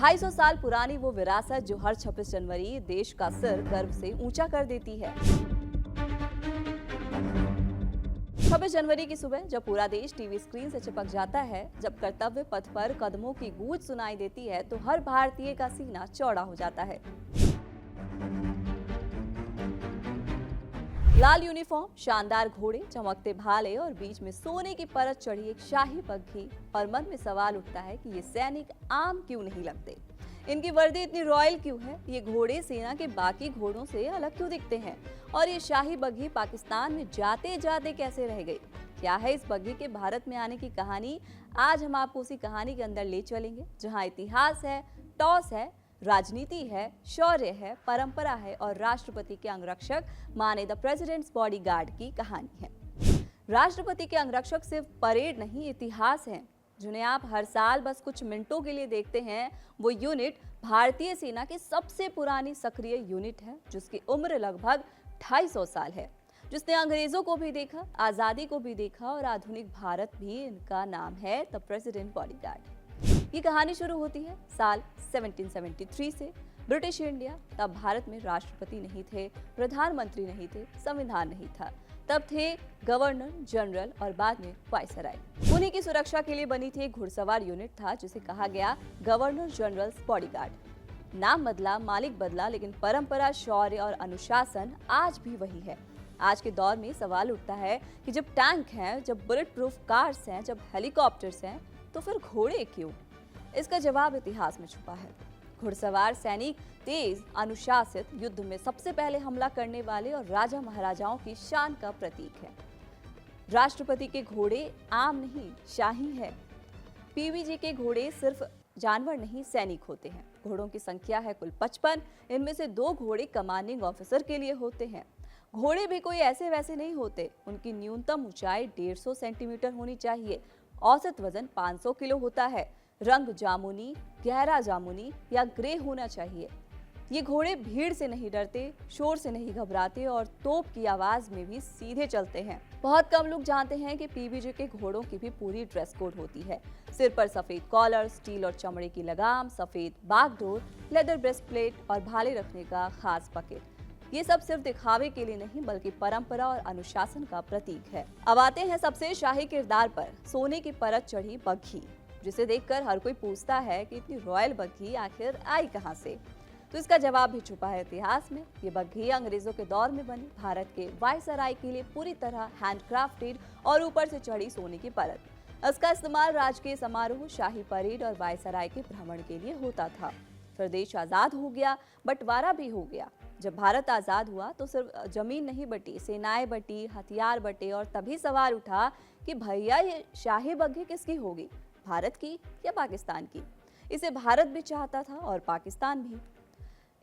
250 साल पुरानी वो विरासत जो हर 26 जनवरी देश का सिर गर्व से ऊंचा कर देती है। 26 जनवरी की सुबह जब पूरा देश टीवी स्क्रीन से चिपक जाता है, जब कर्तव्य पथ पर कदमों की गूंज सुनाई देती है, तो हर भारतीय का सीना चौड़ा हो जाता है। लाल यूनिफॉर्म, शानदार घोड़े, चमकते भाले और बीच में सोने की परत चढ़ी एक शाही बग्घी, और मन में सवाल उठता है कि ये सैनिक आम क्यों नहीं लगते, इनकी वर्दी इतनी रॉयल क्यों है, ये घोड़े सेना के बाकी घोड़ों से अलग क्यों दिखते हैं, और ये शाही बग्घी पाकिस्तान में जाते जाते कैसे रह गई। क्या है इस बग्घी के भारत में आने की कहानी? आज हम आपको उसी कहानी के अंदर ले चलेंगे, जहाँ इतिहास है, टॉस है, राजनीति है, शौर्य है, परंपरा है और राष्ट्रपति के अंगरक्षक माने द प्रेसिडेंट्स बॉडीगार्ड की कहानी है। राष्ट्रपति के अंगरक्षक सिर्फ परेड नहीं, इतिहास है, जिन्हें आप हर साल बस कुछ मिनटों के लिए देखते हैं। वो यूनिट भारतीय सेना की सबसे पुरानी सक्रिय यूनिट है, जिसकी उम्र लगभग 250 साल है, जिसने अंग्रेजों को भी देखा, आजादी को भी देखा और आधुनिक भारत भी। इनका नाम है द प्रेसिडेंट बॉडीगार्ड। ये कहानी शुरू होती है साल 1773 से। ब्रिटिश इंडिया, तब भारत में राष्ट्रपति नहीं थे, प्रधानमंत्री नहीं थे, संविधान नहीं था। तब थे गवर्नर जनरल और बाद में वायसराय। उन्हीं की सुरक्षा के लिए बनी थी एक घुड़सवार यूनिट था, जिसे कहा गया गवर्नर जनरल्स बॉडीगार्ड। नाम बदला, मालिक बदला, लेकिन परंपरा, शौर्य और अनुशासन आज भी वही है। आज के दौर में सवाल उठता है कि जब टैंक हैं, जब बुलेट प्रूफ कार्स हैं, जब हेलीकॉप्टर्स हैं, तो फिर घोड़े क्यों? इसका जवाब इतिहास में छुपा है। घुड़सवार सैनिक तेज, अनुशासित, युद्ध में सबसे पहले हमला करने वाले और राजा महाराजाओं की शान का प्रतीक है। राष्ट्रपति के घोड़े आम नहीं, शाही है। पीवीजी के घोड़े सिर्फ जानवर नहीं, सैनिक होते हैं। घोड़ों की संख्या है कुल 55, इनमें से 2 घोड़े कमांडिंग ऑफिसर के लिए होते हैं। घोड़े भी कोई ऐसे वैसे नहीं होते, उनकी न्यूनतम ऊंचाई 150 सेंटीमीटर होनी चाहिए, औसत वजन 500 किलो होता है, रंग जामुनी, गहरा जामुनी या ग्रे होना चाहिए। ये घोड़े भीड़ से नहीं डरते, शोर से नहीं घबराते और तोप की आवाज में भी सीधे चलते हैं। बहुत कम लोग जानते हैं कि पीवीजी के घोड़ों की भी पूरी ड्रेस कोड होती है। सिर पर सफेद कॉलर, स्टील और चमड़े की लगाम, सफेद बागडोर, लेदर ब्रेस्ट प्लेट और भाले रखने का खास बकेट। ये सब सिर्फ दिखावे के लिए नहीं, बल्कि परंपरा और अनुशासन का प्रतीक है। अब आते हैं सबसे शाही किरदार पर, सोने की परत चढ़ी बग्घी, जिसे देखकर हर कोई पूछता है कि इतनी रॉयल बग्घी आखिर आई कहां से। तो इसका जवाब भी छुपा है इतिहास में। ये बग्घी अंग्रेजों के दौर में बनी, भारत के वायसराय के लिए पूरी तरह हैंडक्राफ्टेड और ऊपर से चढ़ी सोने की परत। इसका इस्तेमाल राजकीय समारोह, शाही परेड और वायसराय के भ्रमण के लिए होता था। फिर देश आजाद हो गया, बंटवारा भी हो गया। जब भारत आजाद हुआ तो सिर्फ जमीन नहीं बटी, सेनाएं बटी, हथियार बटे, और तभी सवाल उठा कि भैया ये शाही बग्घी किसकी होगी, भारत की या पाकिस्तान की? इसे भारत भी चाहता था और पाकिस्तान भी।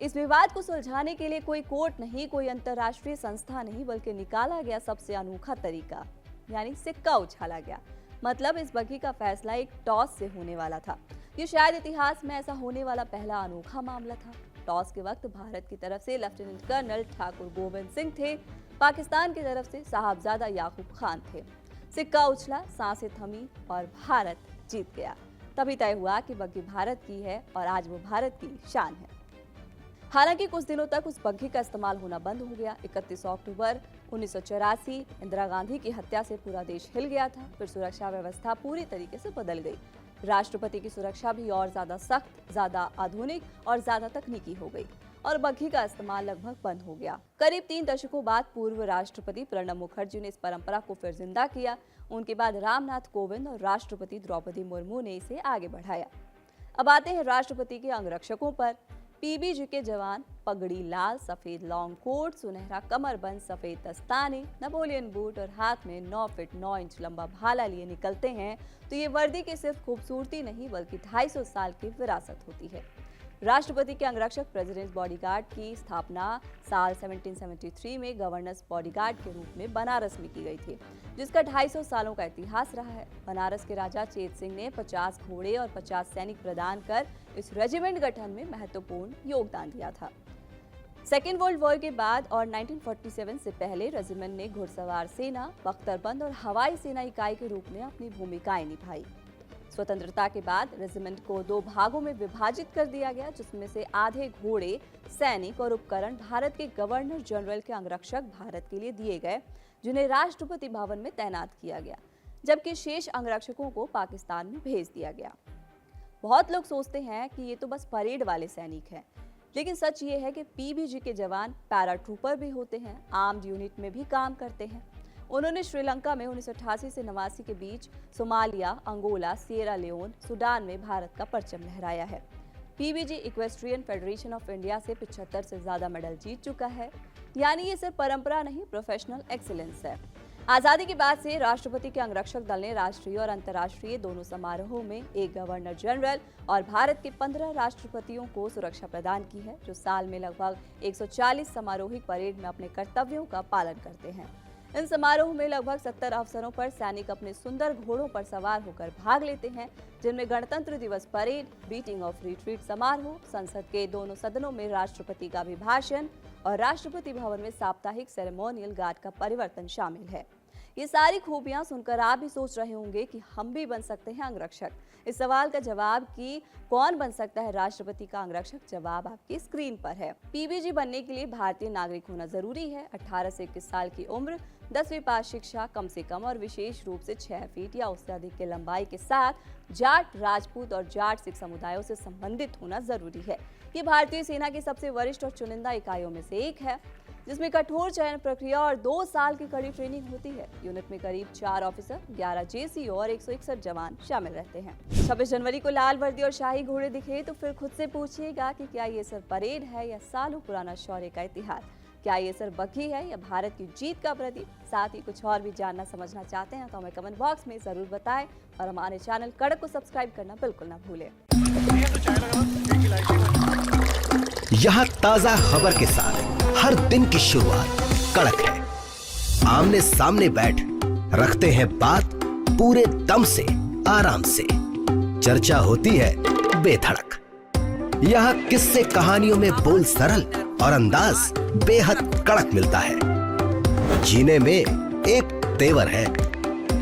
इस विवाद को सुलझाने के लिए कोई कोर्ट नहीं, कोई अंतर्राष्ट्रीय संस्था नहीं, बल्कि निकाला गया सबसे अनोखा तरीका, यानी सिक्का उछाला गया। मतलब इस बग्घी का फैसला एक टॉस से होने वाला था। ये शायद इतिहास में ऐसा होने वाला पहला अनोखा मामला था। टॉस के वक्त भारत की तरफ से लेफ्टिनेंट कर्नल ठाकुर गोविंद सिंह थे, पाकिस्तान की तरफ से साहबजादा याकूब खान थे। सिक्का उछला, सांसें थमी और भारत जीत गया। तभी तय हुआ कि बग्घी भारत की है और आज वो भारत की शान है। हालांकि कुछ दिनों तक उस बग्घी का इस्तेमाल होना बंद हो गया। 31 अक्टूबर 1984 इंदिरा गांधी की हत्या से पूरा देश हिल गया था। फिर सुरक्षा व्यवस्था पूरी तरीके से बदल गई। राष्ट्रपति की सुरक्षा भी और ज्यादा सख्त, ज्यादा आधुनिक और ज्यादा तकनीकी हो गई और बग्घी का इस्तेमाल लगभग बंद हो गया। करीब 3 दशकों बाद पूर्व राष्ट्रपति प्रणब मुखर्जी ने इस परंपरा को फिर जिंदा किया। उनके बाद रामनाथ कोविंद और राष्ट्रपति द्रौपदी मुर्मू ने इसे आगे बढ़ाया। अब आते हैं राष्ट्रपति के अंगरक्षकों पर। पीवीजी के जवान पगड़ी लाल, सफेद लॉन्ग कोट, सुनहरा कमरबंद, सफेद दस्ताने, नेपोलियन बूट और हाथ में 9 फीट 9 इंच लंबा भाला लिए निकलते हैं, तो ये वर्दी की सिर्फ खूबसूरती नहीं, बल्कि 250 साल की विरासत होती है। राष्ट्रपति के अंगरक्षक प्रेसिडेंट्स बॉडीगार्ड की स्थापना साल 1773 में गवर्नर्स बॉडीगार्ड के रूप में बनारस में की गई थी, जिसका 250 सालों का इतिहास रहा है। बनारस के राजा चेत सिंह ने 50 घोड़े और 50 सैनिक प्रदान कर इस रेजिमेंट गठन में महत्वपूर्ण योगदान दिया था। सेकेंड वर्ल्ड वॉर के बाद और 1947 से पहले रेजिमेंट ने घुड़सवार सेना, बख्तरबंद और हवाई सेना इकाई के रूप में अपनी भूमिकाएं निभाई। स्वतंत्रता के बाद रेजिमेंट को 2 भागों में विभाजित कर दिया गया, जिसमें से आधे घोड़े, सैनिक और उपकरण भारत के गवर्नर जनरल के अंगरक्षक भारत के लिए दिए गए, जिन्हें राष्ट्रपति भवन में तैनात किया गया, जबकि शेष अंगरक्षकों को पाकिस्तान में भेज दिया गया। बहुत लोग सोचते हैं कि ये तो बस परेड वाले सैनिक हैं, लेकिन सच ये है कि पीबीजी के जवान पैराट्रूपर भी होते हैं, आर्म्ड यूनिट में भी काम करते हैं। उन्होंने श्रीलंका में 1988 से 89 के बीच Somalia, Angola, Sierra Leone, Sudan में भारत का परचम लहराया है। PBG equestrian federation of India से 75 से ज्यादा मेडल जीत चुका है, यानी ये सिर्फ परंपरा नहीं, प्रोफेशनल एक्सीलेंस है। आजादी के बाद से राष्ट्रपति के अंगरक्षक दल ने राष्ट्रीय और अंतर्राष्ट्रीय दोनों समारोहों में एक गवर्नर जनरल और भारत के 15 राष्ट्रपतियों को सुरक्षा प्रदान की है, जो साल में लगभग 140 समारोहिक परेड में अपने कर्तव्यों का पालन करते हैं। इन समारोह में लगभग 70 अवसरों पर सैनिक अपने सुंदर घोड़ों पर सवार होकर भाग लेते हैं, जिनमें गणतंत्र दिवस परेड, बीटिंग ऑफ रिट्रीट समारोह, संसद के दोनों सदनों में राष्ट्रपति का अभिभाषण और राष्ट्रपति भवन में साप्ताहिक सेरेमोनियल गार्ड का परिवर्तन शामिल है। ये सारी खूबियां सुनकर आप भी सोच रहे होंगे कि हम भी बन सकते हैं अंगरक्षक। इस सवाल का जवाब कि कौन बन सकता है राष्ट्रपति का अंगरक्षक, जवाब आपकी स्क्रीन पर है। पीबीजी बनने के लिए भारतीय नागरिक होना जरूरी है। 18 से 21 साल की उम्र, 10वीं पास शिक्षा कम से कम और विशेष रूप से 6 फीट या उससे अधिक की लंबाई के साथ जाट, राजपूत और जाट सिख समुदायों से संबंधित होना जरूरी है। ये भारतीय सेना की सबसे वरिष्ठ और चुनिंदा इकाइयों में से एक है, जिसमें कठोर चयन प्रक्रिया और 2 साल की कड़ी ट्रेनिंग होती है। यूनिट में करीब 4 ऑफिसर, 11 जेसीओ और 161 जवान शामिल रहते हैं। 26 जनवरी को लाल वर्दी और शाही घोड़े दिखे तो फिर खुद से पूछिएगा कि क्या ये सिर्फ परेड है या सालों पुराना शौर्य का इतिहास? क्या ये सिर्फ बग्घी है या भारत की जीत का प्रतीक? साथ ही कुछ और भी जानना समझना चाहते हैं तो हमें कमेंट बॉक्स में जरूर बताएं और हमारे चैनल कड़क को सब्सक्राइब करना बिल्कुल ना भूलें। यहाँ ताजा खबर के साथ हर दिन की शुरुआत कड़क है। आमने सामने बैठ रखते हैं बात पूरे दम से, आराम से। चर्चा होती है बेधड़क। यहाँ किस्से कहानियों में बोल सरल और अंदाज बेहद कड़क मिलता है। जीने में एक तेवर है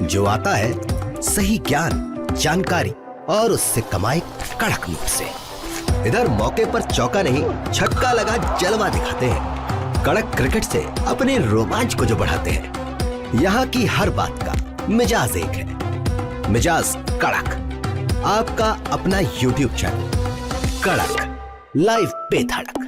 जो आता है सही ज्ञान, जानकारी और उससे कमाई कड़क नोट से। इधर मौके पर चौका नहीं, छक्का लगा जलवा दिखाते हैं। कड़क क्रिकेट से अपने रोमांच को जो बढ़ाते हैं। यहाँ की हर बात का मिजाज एक है, मिजाज कड़क। आपका अपना YouTube चैनल कड़क, लाइव बेधड़क।